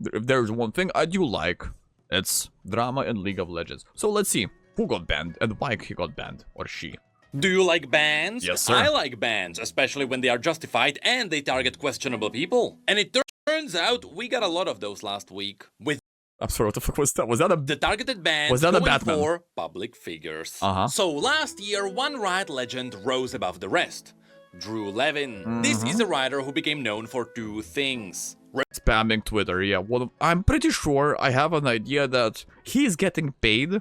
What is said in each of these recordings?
if there's one thing I do like, it's drama in League of Legends. So let's see who got banned and why he got banned, or she. Do you like bans? Yes, sir. I like bans, especially when they are justified and they target questionable people. And it turns out we got a lot of those last week. With I'm sorry, what the fuck was that? Was that a... the targeted bans Was that a going Batman? for public figures. So last year, one Riot legend rose above the rest. Drew Levin. This is a writer who became known for two things. Spamming Twitter, yeah. Well, I'm pretty sure I have an idea that he's getting paid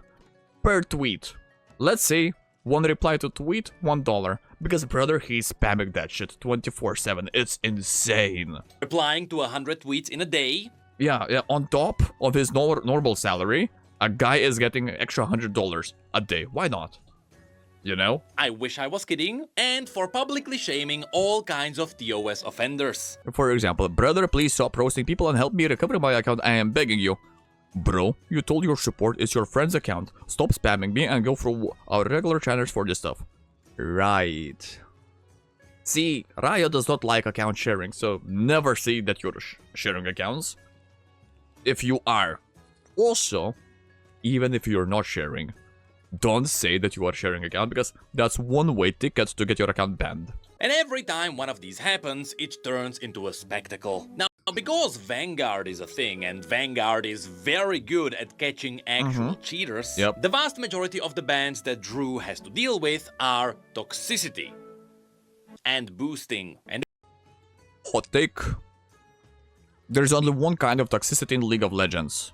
per tweet. Let's say one reply to tweet, $1. Because, brother, he's spamming that shit 24/7. It's insane. Replying to 100 tweets in a day. Yeah, on top of his normal salary, a guy is getting extra $100 a day. Why not? You know? I wish I was kidding. And for publicly shaming all kinds of TOS offenders. For example, brother, please stop roasting people and help me recover my account. I am begging you. Bro, you told your support it's your friend's account. Stop spamming me and go through our regular channels for this stuff. Right. See, Riot does not like account sharing, so never say that you're sharing accounts. If you are. Also, even if you're not sharing, don't say that you are sharing account, because that's one-way ticket to get your account banned. And every time one of these happens, it turns into a spectacle. Now, because Vanguard is a thing, and Vanguard is very good at catching actual cheaters, the vast majority of the bans that Drew has to deal with are Toxicity and boosting. And hot take. There's only one kind of toxicity in League of Legends.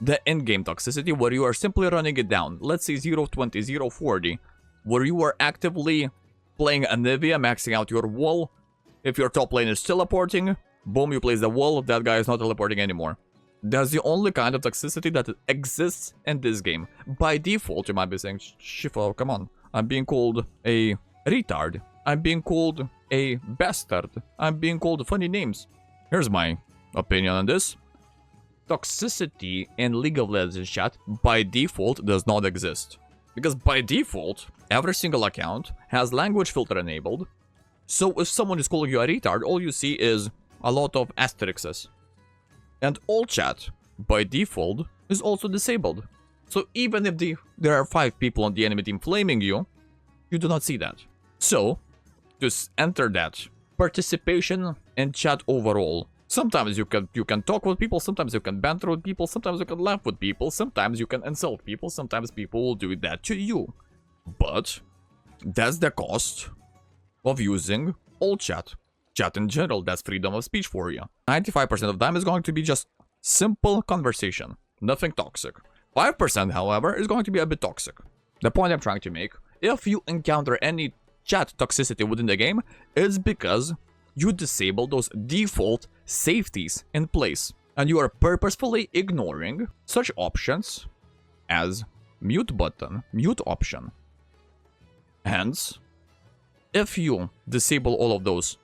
The in-game toxicity, where you are simply running it down. Let's say 0.20, 0.40, where you are actively playing Anivia, maxing out your wall. If your top lane is teleporting, boom, you place the wall, that guy is not teleporting anymore. That's the only kind of toxicity that exists in this game. By default, you might be saying, Shifa, come on, I'm being called a retard. I'm being called a bastard. I'm being called funny names. Here's my opinion on this. Toxicity in League of Legends chat by default does not exist. Because by default, every single account has language filter enabled. So if someone is calling you a retard, all you see is a lot of asterisks. And all chat, by default, is also disabled. So even if there are 5 people on the enemy team flaming you, you do not see that. So, just enter that participation in chat overall. Sometimes you can talk with people, sometimes you can banter with people, sometimes you can laugh with people, sometimes you can insult people, sometimes people will do that to you. But that's the cost of using all chat. Chat in general, that's freedom of speech for you. 95% of them is going to be just simple conversation, nothing toxic. 5%, however, is going to be a bit toxic. The point I'm trying to make, if you encounter any chat toxicity within the game, it's because you disable those default safeties in place, and you are purposefully ignoring such options as mute button, mute option. Hence, if you disable all of those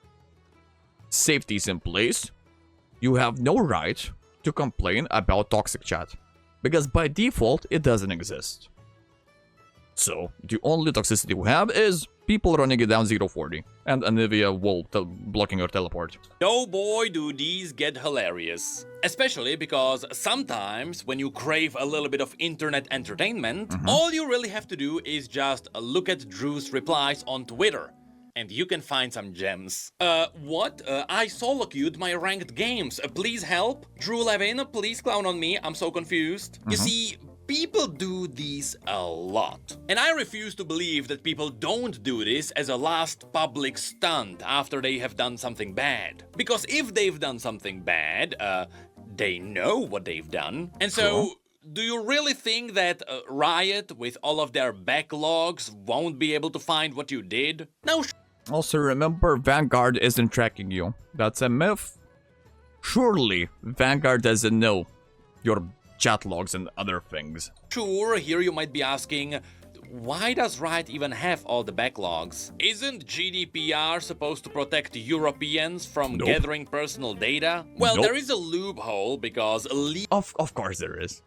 safeties in place, you have no right to complain about toxic chat, because by default it doesn't exist. So, the only toxicity we have is people running it down 0.40 and Anivia wall blocking your teleport. Oh boy, do these get hilarious. Especially because sometimes when you crave a little bit of internet entertainment, all you really have to do is just look at Drew's replies on Twitter. And you can find some gems. What? I solo queued my ranked games. Please help? Drew Levin, please clown on me. I'm so confused. You see, people do these a lot. And I refuse to believe that people don't do this as a last public stunt after they have done something bad. Because if they've done something bad, they know what they've done. And so, do you really think that Riot, with all of their backlogs, won't be able to find what you did? No. Also, remember, Vanguard isn't tracking you. That's a myth. Surely, Vanguard doesn't know your chat logs and other things. Sure, here you might be asking, why does Riot even have all the backlogs? Isn't GDPR supposed to protect Europeans from gathering personal data? Well, there is a loophole because... Of course there is.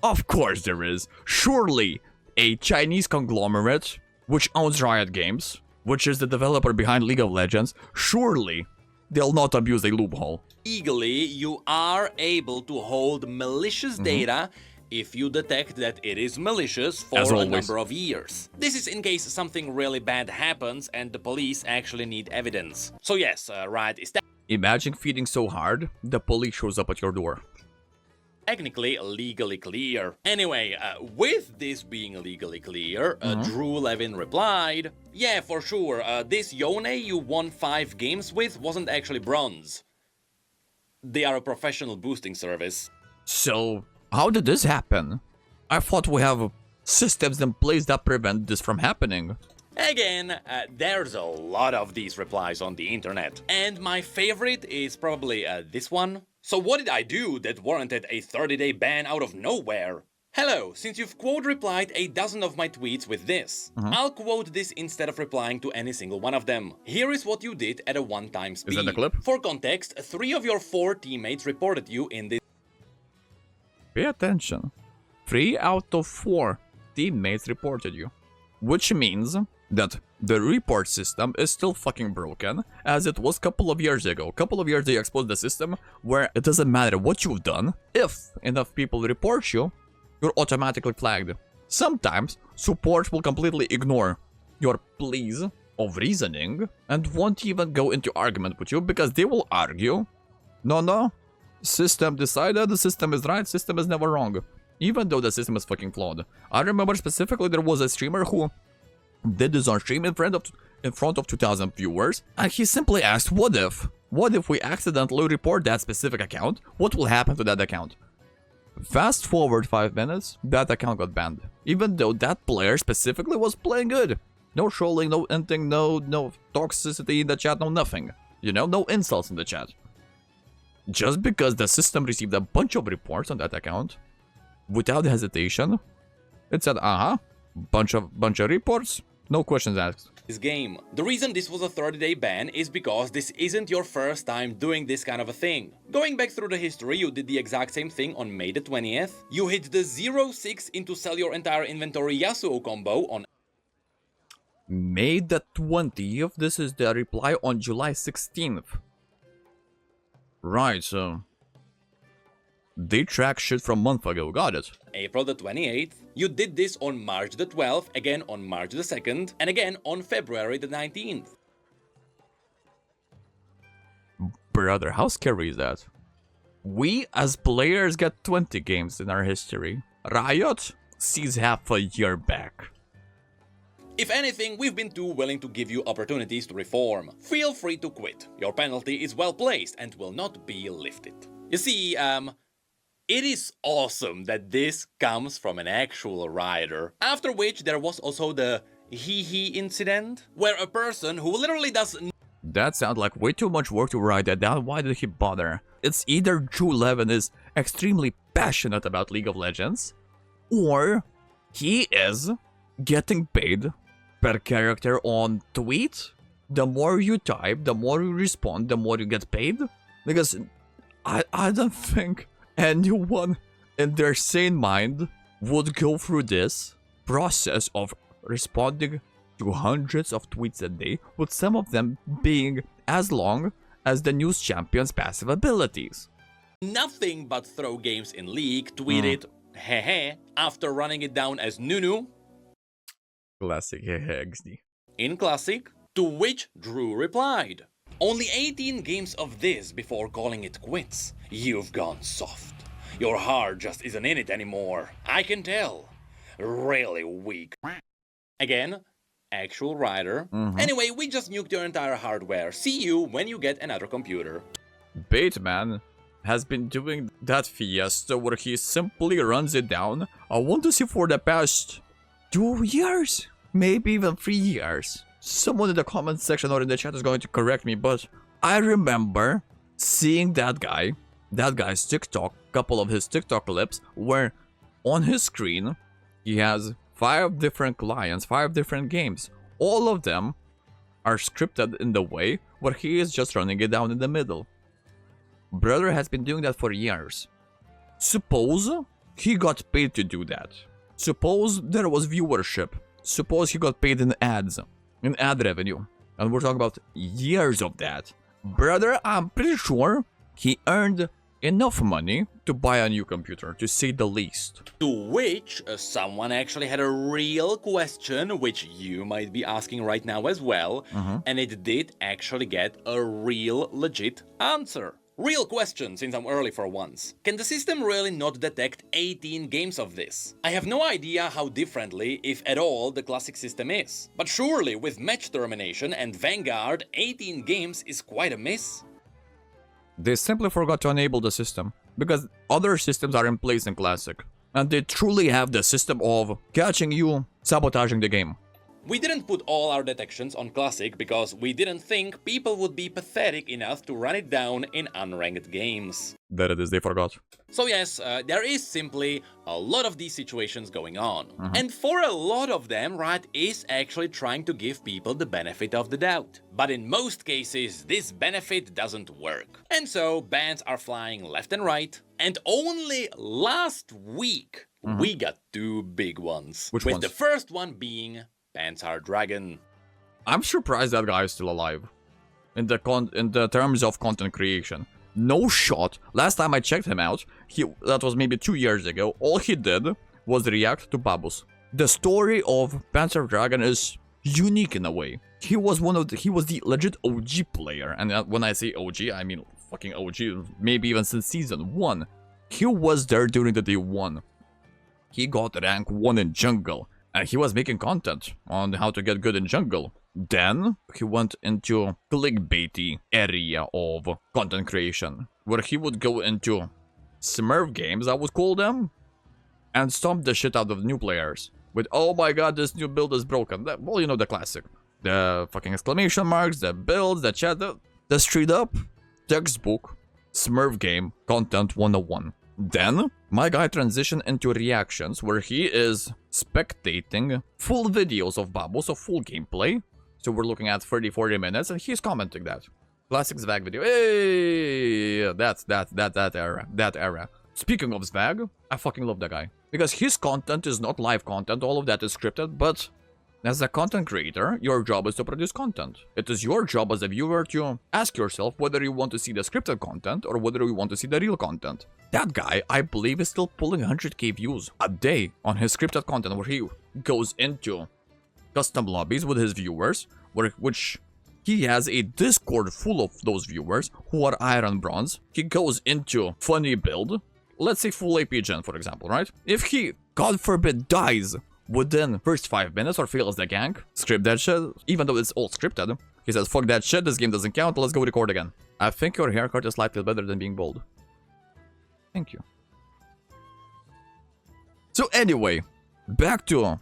Of course there is. Surely, a Chinese conglomerate, which owns Riot Games, which is the developer behind League of Legends, surely they'll not abuse a loophole. legally, you are able to hold malicious data if you detect that it is malicious for As a always. number of years. This is in case something really bad happens and the police actually need evidence. So yes, Riot is Imagine feeding so hard, the police shows up at your door. technically legally clear. Anyway, with this being legally clear, Drew Levin replied, "Yeah, for sure, this Yone you won 5 games with wasn't actually bronze. They are a professional boosting service." So, how did this happen? I thought we have systems in place that prevent this from happening. Again, there's a lot of these replies on the internet. And my favorite is probably this one. "So what did I do that warranted a 30-day ban out of nowhere? Hello, since you've quote replied a dozen of my tweets with this, I'll quote this instead of replying to any single one of them. Here is what you did at a one-time speed. Is that the clip? For context, 3 of your 4 teammates reported you in this Pay attention. 3 out of 4 teammates reported you. Which means that the report system is still fucking broken, as it was a couple of years ago. A couple of years they exposed the system where it doesn't matter what you've done, if enough people report you, you're automatically flagged. Sometimes support will completely ignore your pleas of reasoning and won't even go into argument with you because they will argue, no, system decided, the system is right, system is never wrong. Even though the system is fucking flawed. I remember specifically there was a streamer who did this on stream in front of 2,000 viewers, and he simply asked, what if we accidentally report that specific account? What will happen to that account? Fast forward 5 minutes, that account got banned. Even though that player specifically was playing good. No trolling, no inting, no toxicity in the chat, no nothing. You know, no insults in the chat. Just because the system received a bunch of reports on that account, without hesitation, it said, bunch of reports, no questions asked. game. The reason this was a 30-day ban is because this isn't your first time doing this kind of a thing. Going back through the history, you did the exact same thing on May the 20th. You hit the 0-6 into sell your entire inventory Yasuo combo on May the 20th, this is the reply on July 16th. Right, so they track shit from a month ago, got it. April the 28th. You did this on March the 12th, again on March the 2nd, and again on February the 19th. Brother, how scary is that? We as players get 20 games in our history. Riot sees half a year back. If anything, we've been too willing to give you opportunities to reform. Feel free to quit. Your penalty is well placed and will not be lifted. You see, it is awesome that this comes from an actual rioter. After which there was also the hee incident, where a person who literally does That sounds like way too much work to write that down. Why did he bother? It's either Drew Levin is extremely passionate about League of Legends, or he is getting paid per character on tweet. The more you type, the more you respond, the more you get paid. Because I don't think anyone in their sane mind would go through this process of responding to hundreds of tweets a day, with some of them being as long as the news champion's passive abilities. nothing but throw games in League, tweeted hehe after running it down as Nunu Classic XD. in Classic, to which Drew replied, "Only 18 games of this before calling it quits. You've gone soft. Your heart just isn't in it anymore. I can tell. Really weak." Again, actual writer. Anyway, we just nuked your entire hardware. See you when you get another computer. Bateman has been doing that fiesta where he simply runs it down. I want to see for the past 2 years, maybe even 3 years. Someone in the comment section or in the chat is going to correct me, but I remember seeing that guy's TikTok, couple of his TikTok clips, where on his screen he has 5 different clients, 5 different games. All of them are scripted in the way where he is just running it down in the middle. Brother has been doing that for years. Suppose he got paid to do that. Suppose there was viewership. Suppose he got paid in ads, in ad revenue. And we're talking about years of that. Brother, I'm pretty sure he earned enough money to buy a new computer, to say the least. To which someone actually had a real question, which you might be asking right now as well, and it did actually get a real legit answer. Real question, since I'm early for once. Can the system really not detect 18 games of this? I have no idea how differently, if at all, the classic system is. But surely, with match termination and Vanguard, 18 games is quite a miss. They simply forgot to enable the system, because other systems are in place in Classic, and they truly have the system of catching you sabotaging the game. We didn't put all our detections on Classic because we didn't think people would be pathetic enough to run it down in unranked games. There it is, they forgot. So yes, there is simply a lot of these situations going on. And for a lot of them, Riot is actually trying to give people the benefit of the doubt. But in most cases, this benefit doesn't work. And so bans are flying left and right. And only last week, we got two big ones. Which with ones? The first one being PantsAreDragon. I'm surprised that guy is still alive. In the terms of content creation. No shot. Last time I checked him out, that was maybe 2 years ago, all he did was react to Babus. The story of PantsAreDragon is unique in a way. He was the legit OG player, and when I say OG, I mean fucking OG, maybe even since season 1. He was there during the day 1. He got rank 1 in jungle. And he was making content on how to get good in jungle. Then he went into clickbaity area of content creation, where he would go into Smurf games, I would call them, and stomp the shit out of new players with, oh my god, this new build is broken. Well, you know, the classic. The fucking exclamation marks, the builds, the chat, the straight up textbook Smurf game content 101. Then, my guy transitioned into reactions, where he is spectating full videos of Babos, of full gameplay. So we're looking at 30-40 minutes, and he's commenting that. Classic Zvag video. Hey, that's that era. Speaking of Zvag, I fucking love that guy. Because his content is not live content, all of that is scripted, but as a content creator, your job is to produce content. It is your job as a viewer to ask yourself whether you want to see the scripted content or whether you want to see the real content. That guy, I believe, is still pulling 100k views a day on his scripted content, where he goes into custom lobbies with his viewers, which he has a Discord full of those viewers who are Iron Bronze. He goes into funny build, let's say full AP gen, for example, right? If he, God forbid, dies within first 5 minutes or fails the gank, script that shit, even though it's all scripted. He says, fuck that shit, this game doesn't count, let's go record again. I think your haircut is slightly better than being bald. Thank you. So anyway, back to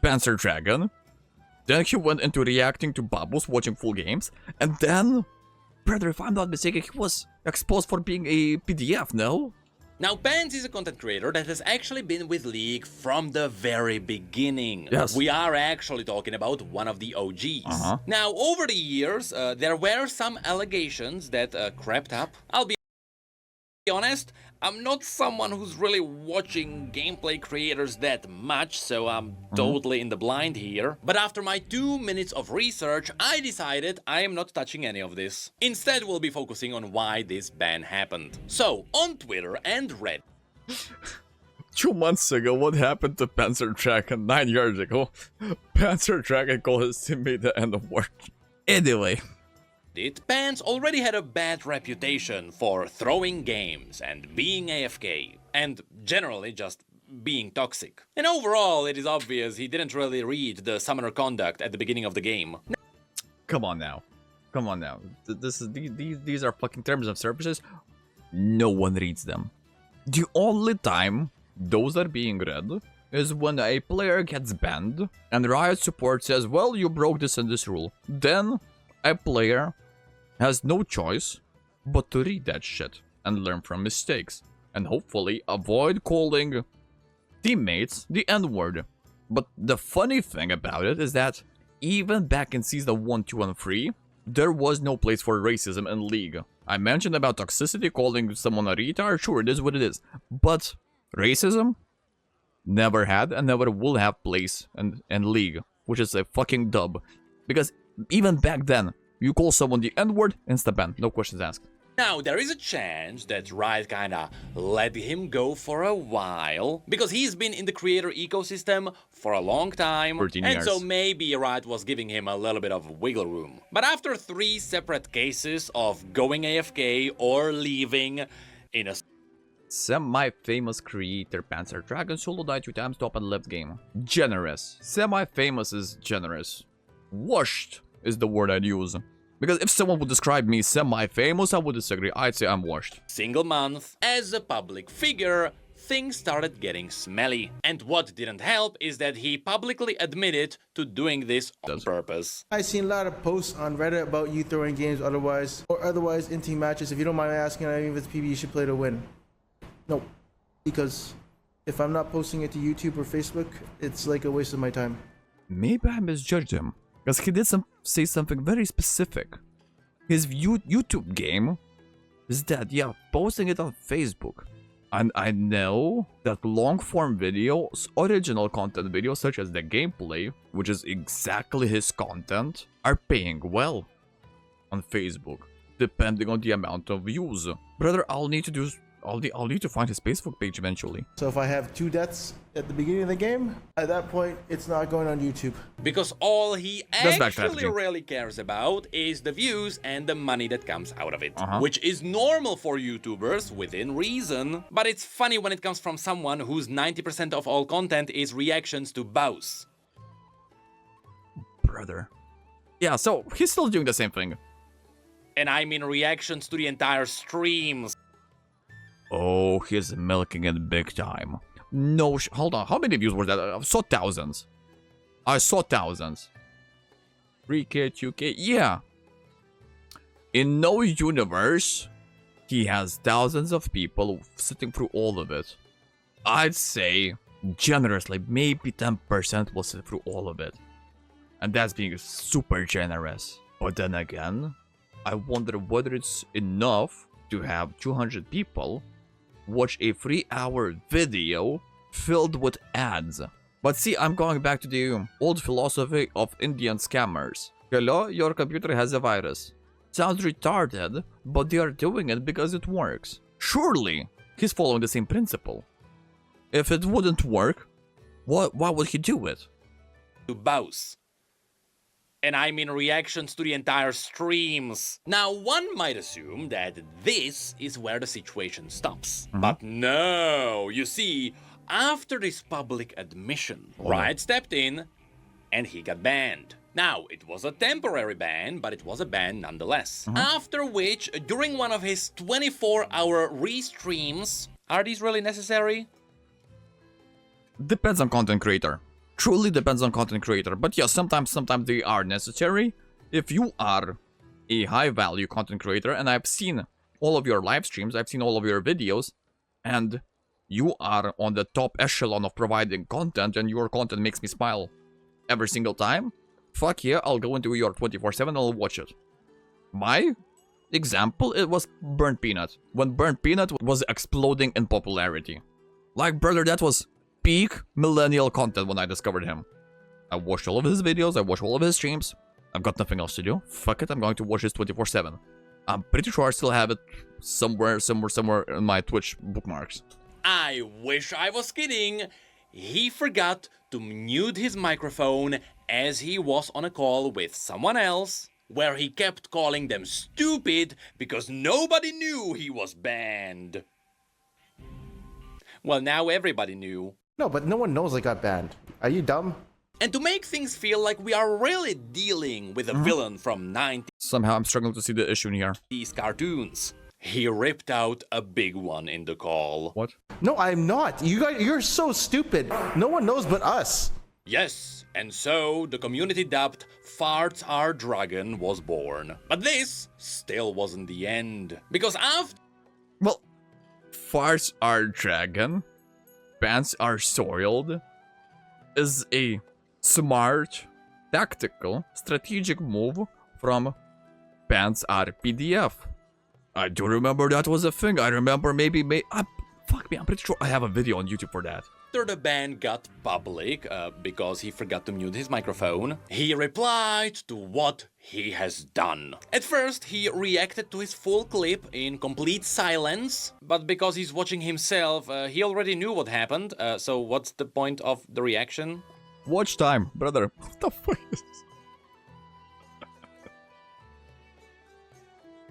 PantsAreDragon. Then he went into reacting to Babus, watching full games, and then, brother, if I'm not mistaken, he was exposed for being a PDF, no? Now, Pants is a content creator that has actually been with League from the very beginning. Yes. We are actually talking about one of the OGs. Now, over the years, there were some allegations that crept up. I'll be honest, I'm not someone who's really watching gameplay creators that much, so I'm totally in the blind here. But after my 2 minutes of research, I decided I am not touching any of this. Instead, we'll be focusing on why this ban happened. So, on Twitter and Reddit, 2 months ago, what happened to PantsAreDragon? 9 years ago, PantsAreDragon called his teammate the end of work. Anyway, Pants already had a bad reputation for throwing games and being AFK, and generally just being toxic. And overall, it is obvious he didn't really read the summoner conduct at the beginning of the game. come on now. Come on now. These are fucking terms of services. No one reads them. The only time those are being read is when a player gets banned and Riot support says, well, you broke this and this rule. Then a player has no choice but to read that shit and learn from mistakes, and hopefully avoid calling teammates the N-word. But the funny thing about it is that even back in Season 1, 2, and 3, there was no place for racism in League. I mentioned about Toxicity calling someone a retard, sure, it is what it is. But racism never had and never will have place in League, which is a fucking dub. Because even back then, you call someone the N-word, insta-ban, no questions asked. Now, there is a chance that Riot kinda let him go for a while, because he's been in the creator ecosystem for a long time, 13 and years. so maybe Riot was giving him a little bit of wiggle room. But after 3 separate cases of going AFK or leaving in a Semi-famous creator PantsAreDragon solo died 2 times top and left game. Generous. Semi-famous is generous. Washed is the word I'd use. Because if someone would describe me semi-famous, I would disagree. I'd say I'm washed. single month, as a public figure, things started getting smelly. And what didn't help is that he publicly admitted to doing this on purpose. I've seen a lot of posts on Reddit about you throwing games otherwise in team matches. If you don't mind asking, I mean, if it's PB, you should play to win. No, because if I'm not posting it to YouTube or Facebook, it's like a waste of my time. Maybe I misjudged him. Because he did say something very specific. His YouTube game is that, yeah, posting it on Facebook. And I know that long-form videos, original content videos such as the gameplay, which is exactly his content, are paying well on Facebook, depending on the amount of views. Brother, I'll need to find his Facebook page eventually. So if I have 2 deaths at the beginning of the game, at that point, it's not going on YouTube. Because all he That's actually backtracking. really cares about is the views and the money that comes out of it. Which is normal for YouTubers within reason. But it's funny when it comes from someone whose 90% of all content is reactions to bows. Brother. Yeah, so he's still doing the same thing. And I mean reactions to the entire streams. Oh, he's milking it big time. No, hold on. How many views were that? I saw thousands. 3K, 2K, yeah. In no universe, he has thousands of people sitting through all of it. I'd say, generously, maybe 10% will sit through all of it. And that's being super generous. But then again, I wonder whether it's enough to have 200 people watch a 3-hour video filled with ads. But see, I'm going back to the old philosophy of Indian scammers. Hello, your computer has a virus. Sounds retarded, but they are doing it because it works. Surely, he's following the same principle. If it wouldn't work, why would he do it? To bows. And I mean reactions to the entire streams. Now, one might assume that this is where the situation stops. But no, you see, after this public admission, Riot stepped in and he got banned. Now, it was a temporary ban, but it was a ban nonetheless. After which, during one of his 24-hour restreams, are these really necessary? Depends on content creator. Truly depends on content creator, but yeah, sometimes they are necessary. If you are a high-value content creator, and I've seen all of your live streams, I've seen all of your videos, and you are on the top echelon of providing content, and your content makes me smile every single time, fuck yeah, I'll go into your 24/7 and I'll watch it. My example, it was Burnt Peanut. When Burnt Peanut was exploding in popularity. Like, brother, that was peak millennial content when I discovered him. I watched all of his videos, I watched all of his streams. I've got nothing else to do. Fuck it, I'm going to watch his 24/7. I'm pretty sure I still have it somewhere in my Twitch bookmarks. I wish I was kidding. He forgot to mute his microphone as he was on a call with someone else, where he kept calling them stupid because nobody knew he was banned. Well, now everybody knew. No, but no one knows I got banned. Are you dumb? And to make things feel like we are really dealing with a villain from 90s Somehow I'm struggling to see the issue in here. cartoons, he ripped out a big one in the call. What? No, I'm not. You guys, you're so stupid. No one knows but us. Yes, and so the community dubbed PantsAreDragon was born. But this still wasn't the end, because after Well, farts are dragon, pants are soiled, is a smart, tactical, strategic move from PantsArePDF. I do remember that was a thing. I remember fuck me, I'm pretty sure I have a video on YouTube for that. after the ban got public, because he forgot to mute his microphone, he replied to what he has done. At first, he reacted to his full clip in complete silence, but because he's watching himself, he already knew what happened, so what's the point of the reaction? Watch time, brother. What the fuck is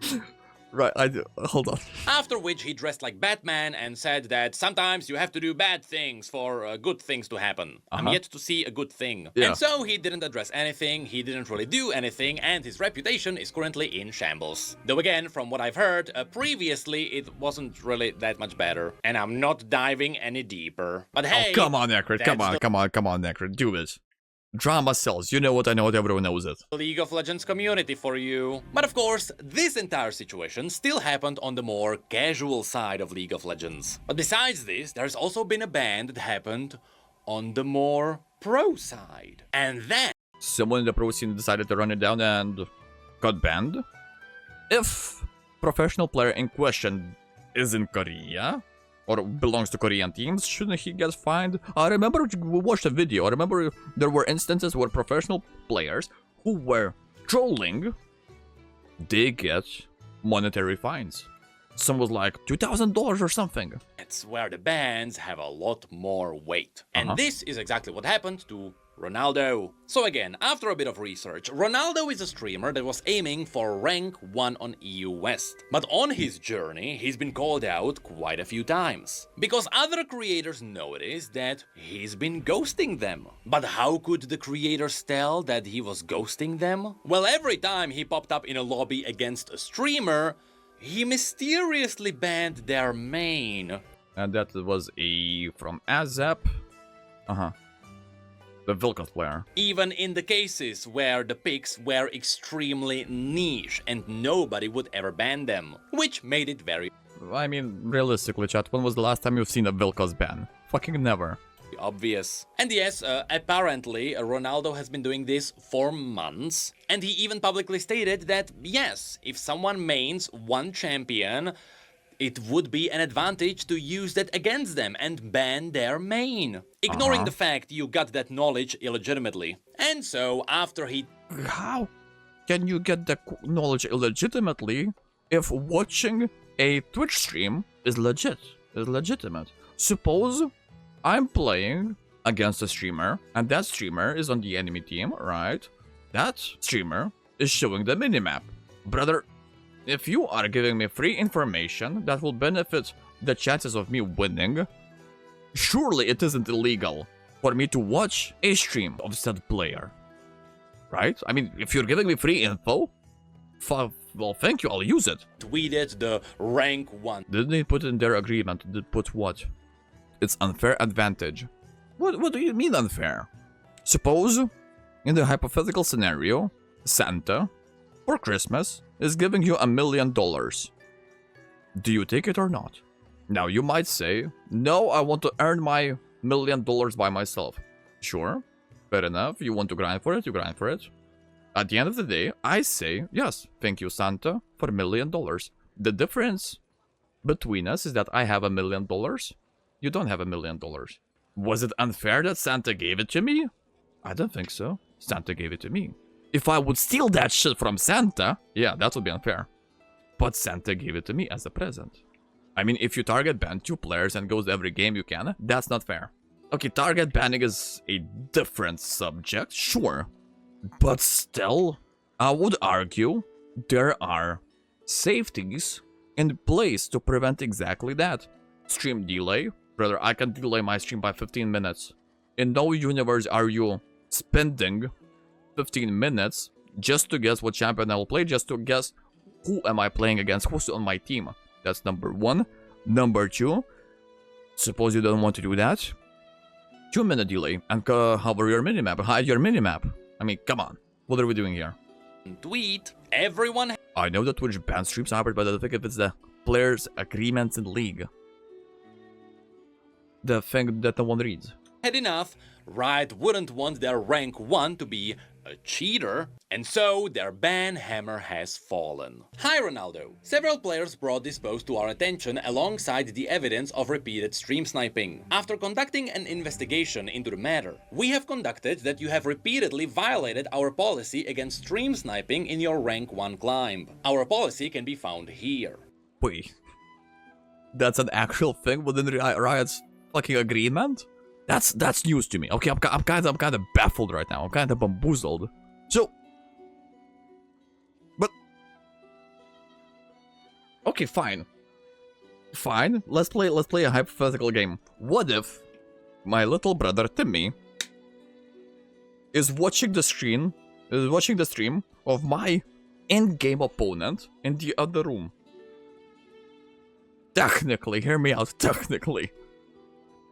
this? Right, hold on. After which he dressed like Batman and said that sometimes you have to do bad things for good things to happen. I'm yet to see a good thing. Yeah. And so he didn't address anything, he didn't really do anything, and his reputation is currently in shambles. Though again, from what I've heard, previously it wasn't really that much better. And I'm not diving any deeper. But hey... Oh, come on, Necrid. Come on, Necrid. Do it. Drama sells. You know what I know, what everyone knows it. League of Legends community for you. But of course, this entire situation still happened on the more casual side of League of Legends. But besides this, there's also been a ban that happened on the more pro side. And then... someone in the pro scene decided to run it down and got banned? If professional player in question is in Korea, or belongs to Korean teams, shouldn't he get fined? I remember we watched a video. I remember there were instances where professional players who were trolling, they get monetary fines. Some was like $2,000 or something. That's where the bans have a lot more weight. And this is exactly what happened to Ronaldo. So again, after a bit of research, Ronaldo is a streamer that was aiming for rank 1 on EU West. But on his journey, he's been called out quite a few times. Because other creators noticed that he's been ghosting them. But how could the creators tell that he was ghosting them? Well, every time he popped up in a lobby against a streamer, he mysteriously banned their main. And that was from Azap. The Vilkas player. Even in the cases where the picks were extremely niche and nobody would ever ban them, which made it very I mean, realistically, chat, when was the last time you've seen a Vilkas ban? Fucking never. obvious. And yes, apparently Ronaldo has been doing this for months, and he even publicly stated that yes, if someone mains one champion, it would be an advantage to use that against them and ban their main, ignoring the fact you got that knowledge illegitimately. And so, after he... How can you get that knowledge illegitimately if watching a Twitch stream is legitimate? Suppose I'm playing against a streamer, and that streamer is on the enemy team, right? That streamer is showing the minimap. Brother, if you are giving me free information that will benefit the chances of me winning, surely it isn't illegal for me to watch a stream of said player. Right? I mean, if you're giving me free info, well, thank you, I'll use it. Tweeted the rank 1. Didn't they put in their agreement? Did put what? It's unfair advantage. What do you mean unfair? Suppose, in the hypothetical scenario, Santa, for Christmas, is giving you $1 million. Do you take it or not? Now, you might say, no, I want to earn my $1 million by myself. Sure, fair enough, you want to grind for it, you grind for it. At the end of the day, I say, yes, thank you, Santa, for $1 million. The difference between us is that I have $1 million. You don't have $1 million. Was it unfair that Santa gave it to me? I don't think so. Santa gave it to me. If I would steal that shit from Santa, yeah, that would be unfair. But Santa gave it to me as a present. I mean, if you target ban 2 players and goes to every game you can, that's not fair. Okay, target banning is a different subject, sure. But still, I would argue there are safeties in place to prevent exactly that. Stream delay. Brother, I can delay my stream by 15 minutes. In no universe are you spending 15 minutes just to guess what champion I will play, just to guess who am I playing against, who's on my team. That's number 1. Number 2, suppose you don't want to do that. 2-minute delay and hover your minimap, hide your minimap. I mean, come on. What are we doing here? Tweet, everyone... I know that Twitch bans stream snipers, but I don't think if it's the players' agreements in League. The thing that no one reads. had enough. Riot wouldn't want their rank 1 to be a cheater. And so their ban hammer has fallen. Hi Ronaldo! Several players brought this post to our attention alongside the evidence of repeated stream sniping. After conducting an investigation into the matter, we have conducted that you have repeatedly violated our policy against stream sniping in your rank 1 climb. Our policy can be found here. Wait. That's an actual thing within Riot's fucking agreement? That's news to me. Okay, I'm kind of baffled right now. I'm kind of bamboozled. So, but okay, fine. Fine. Let's play a hypothetical game. What if my little brother Timmy is watching the stream of my in-game opponent in the other room? Technically, hear me out, technically.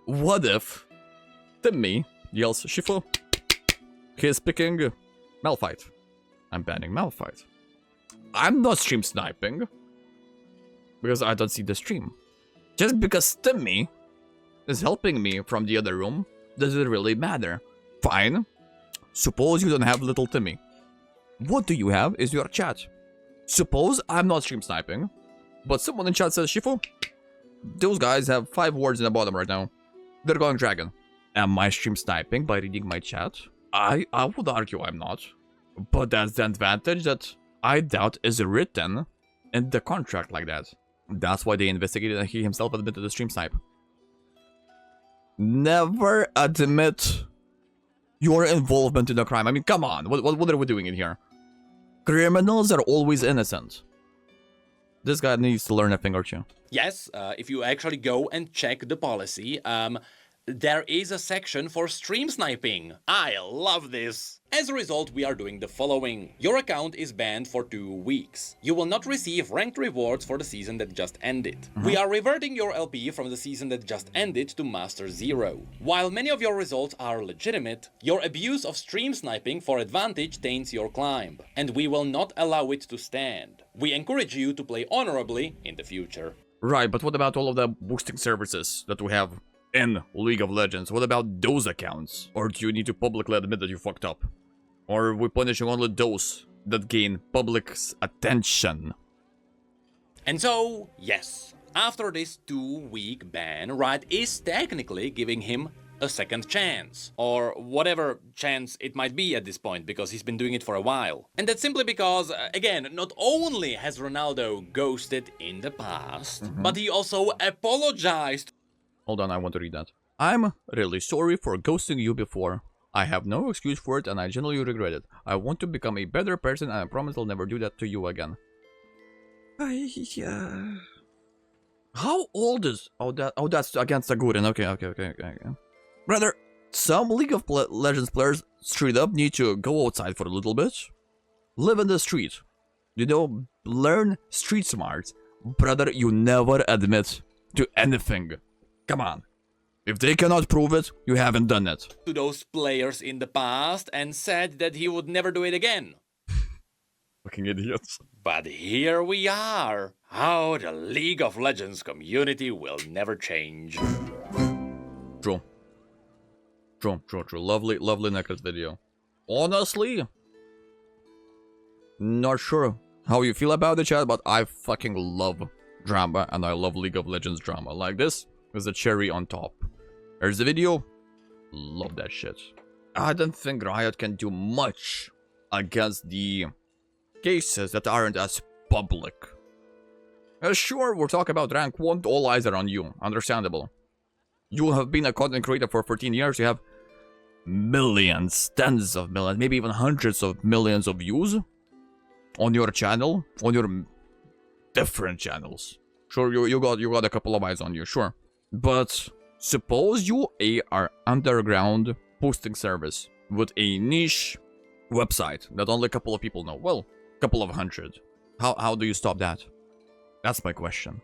What if Timmy yells Shifu? He's picking Malphite. I'm banning Malphite. I'm not stream sniping because I don't see the stream. Just because Timmy is helping me from the other room, does it really matter? Fine. Suppose you don't have little Timmy. What do you have is your chat. Suppose I'm not stream sniping, but someone in chat says, Shifu, those guys have 5 wards in the bottom right now. They're going dragon. Am I stream sniping by reading my chat? I would argue I'm not. But that's the advantage that I doubt is written in the contract like that. That's why they investigated and he himself admitted the stream snipe. Never admit your involvement in a crime. I mean, come on. What are we doing in here? Criminals are always innocent. This guy needs to learn a thing or two. Yes, if you actually go and check the policy, there is a section for stream sniping. I love this. As a result, we are doing the following. Your account is banned for 2 weeks. You will not receive ranked rewards for the season that just ended. We are reverting your LP from the season that just ended to Master 0. While many of your results are legitimate, your abuse of stream sniping for advantage taints your climb, and we will not allow it to stand. We encourage you to play honorably in the future. Right, but what about all of the boosting services that we have in League of Legends? What about those accounts? Or do you need to publicly admit that you fucked up? Or are we punishing only those that gain public's attention? And so, yes, after this 2-week ban, Riot is technically giving him a second chance. Or whatever chance it might be at this point, because he's been doing it for a while. And that's simply because, again, not only has Ronaldo ghosted in the past, but he also apologized. Hold on, I want to read that. I'm really sorry for ghosting you before. I have no excuse for it and I genuinely regret it. I want to become a better person and I promise I'll never do that to you again. How old is... Oh, that's against Agurin. Okay. Brother, some League of Legends players straight up need to go outside for a little bit. Live in the street. You know, learn street smarts. Brother, you never admit to anything. Come on. If they cannot prove it, you haven't done it. To those players in the past and said that he would never do it again. Fucking idiots. But here we are. How the League of Legends community will never change. True. Lovely Nuked video. Honestly, not sure how you feel about the chat, but I fucking love drama and I love League of Legends drama. Like this is a cherry on top. Here's the video. Love that shit. I don't think Riot can do much against the cases that aren't as public. Sure, we're talking about rank 1, all eyes are on you. Understandable. You have been a content creator for 14 years. You have millions, tens of millions, maybe even hundreds of millions of views on your channel, on your different channels. Sure, you got a couple of eyes on you, sure. But suppose you are underground posting service with a niche website that only a couple of people know. Well, a couple of hundred. How do you stop that? That's my question.